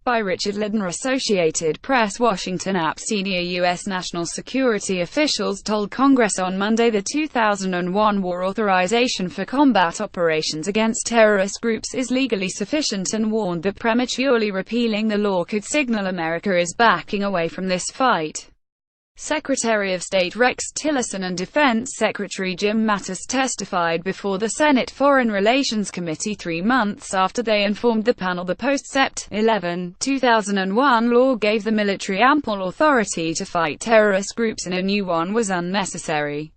by Richard LARDNER-Associated Press. Washington AP senior U.S. national security officials told Congress on Monday the 2001 war authorization for combat operations against terrorist groups is legally sufficient and warned that prematurely repealing the law could signal America is backing away from this fight. Secretary of State Rex Tillerson and Defense Secretary Jim Mattis testified before the Senate Foreign Relations Committee 3 months after they informed the panel the post-Sept. 11, 2001 law gave the military ample authority to fight terrorist groups and a new one was unnecessary.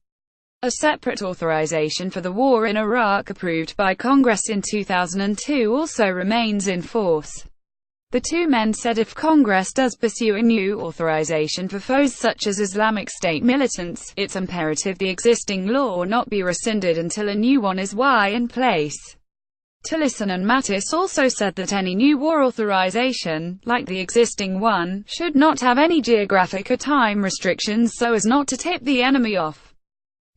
A separate authorization for the war in Iraq approved by Congress in 2002 also remains in force. The two men said if Congress does pursue a new authorization for foes such as Islamic State militants, it's imperative the existing law not be rescinded until a new one is in place. Tillerson and Mattis also said that any new war authorization, like the existing one, should not have any geographic or time restrictions so as not to tip the enemy off.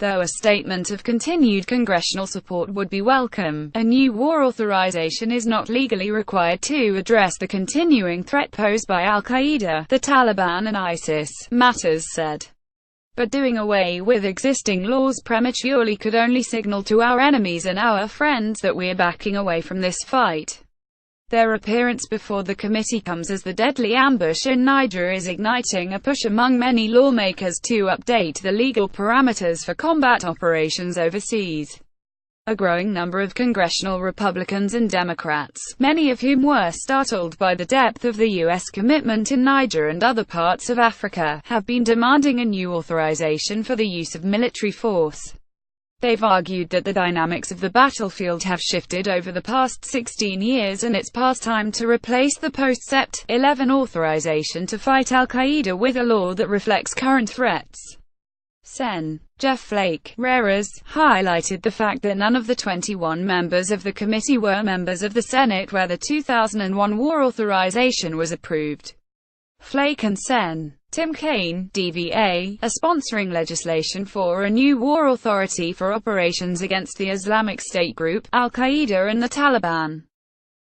Though a statement of continued congressional support would be welcome, a new war authorization is not legally required to address the continuing threat posed by Al-Qaeda, the Taliban and ISIS, Mattis said. But doing away with existing laws prematurely could only signal to our enemies and our friends that we're backing away from this fight. Their appearance before the committee comes as the deadly ambush in Niger is igniting a push among many lawmakers to update the legal parameters for combat operations overseas. A growing number of congressional Republicans and Democrats, many of whom were startled by the depth of the U.S. commitment in Niger and other parts of Africa, have been demanding a new authorization for the use of military force. They've argued that the dynamics of the battlefield have shifted over the past 16 years and it's past time to replace the post-Sept. 11 authorization to fight Al-Qaeda with a law that reflects current threats. Sen. Jeff Flake, RERAS, highlighted the fact that none of the 21 members of the committee were members of the Senate where the 2001 war authorization was approved. Flake and Sen. Tim Kaine, DVA, are sponsoring legislation for a new war authority for operations against the Islamic State group, Al-Qaeda and the Taliban.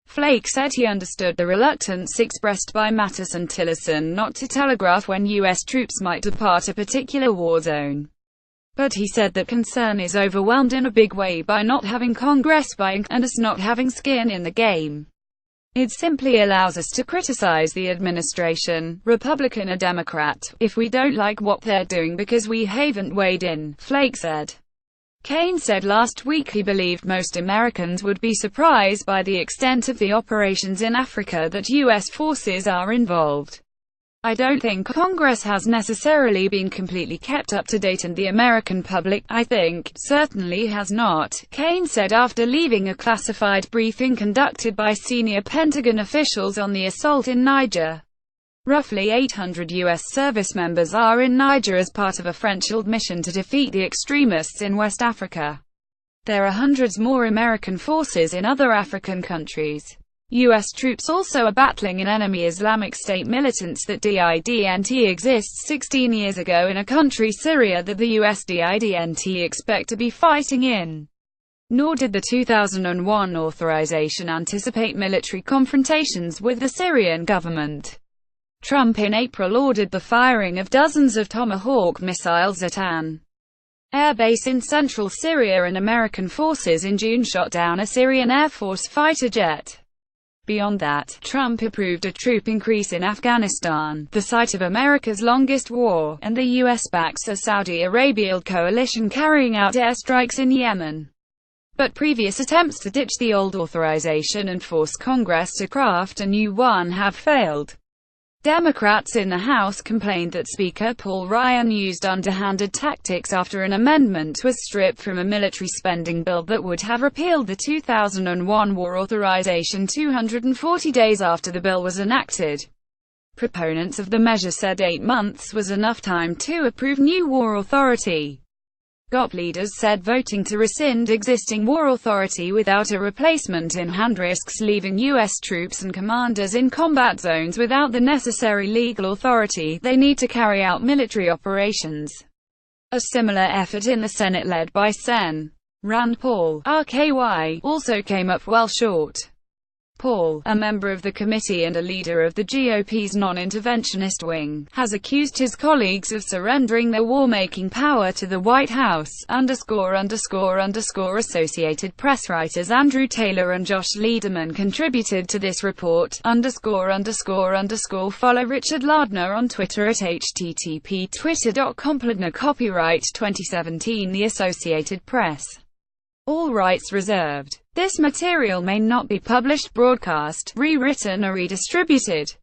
Flake said he understood the reluctance expressed by Mattis and Tillerson not to telegraph when U.S. troops might depart a particular war zone. But he said that concern is overwhelmed in a big way by not having Congress buying, and us not having skin in the game. It simply allows us to criticize the administration, Republican or Democrat, if we don't like what they're doing because we haven't weighed in, Flake said. Kaine said last week he believed most Americans would be surprised by the extent of the operations in Africa that U.S. forces are involved. I don't think Congress has necessarily been completely kept up to date and the American public, I think, certainly has not, Kaine said after leaving a classified briefing conducted by senior Pentagon officials on the assault in Niger. Roughly 800 U.S. service members are in Niger as part of a French-led mission to defeat the extremists in West Africa. There are hundreds more American forces in other African countries. U.S. troops also are battling an enemy Islamic State militants that didn't exist 16 years ago in a country Syria that the U.S. didn't expect to be fighting in. Nor did the 2001 authorization anticipate military confrontations with the Syrian government. Trump in April ordered the firing of dozens of Tomahawk missiles at an air base in central Syria and American forces in June shot down a Syrian Air Force fighter jet. Beyond that, Trump approved a troop increase in Afghanistan, the site of America's longest war, and the U.S. backs a Saudi Arabia-led coalition carrying out airstrikes in Yemen. But previous attempts to ditch the old authorization and force Congress to craft a new one have failed. Democrats in the House complained that Speaker Paul Ryan used underhanded tactics after an amendment was stripped from a military spending bill that would have repealed the 2001 war authorization 240 days after the bill was enacted. Proponents of the measure said 8 months was enough time to approve new war authority. GOP leaders said voting to rescind existing war authority without a replacement in hand risks leaving U.S. troops and commanders in combat zones without the necessary legal authority they need to carry out military operations. A similar effort in the Senate led by Sen. Rand Paul, RKY, also came up well short. Paul, a member of the committee and a leader of the GOP's non-interventionist wing, has accused his colleagues of surrendering their war-making power to the White House. Associated Press writers Andrew Taylor and Josh Lederman contributed to this report. Follow Richard Lardner on Twitter at http://twitter.com/Lardner. Copyright 2017 The Associated Press. All rights reserved. This material may not be published, broadcast, rewritten or redistributed.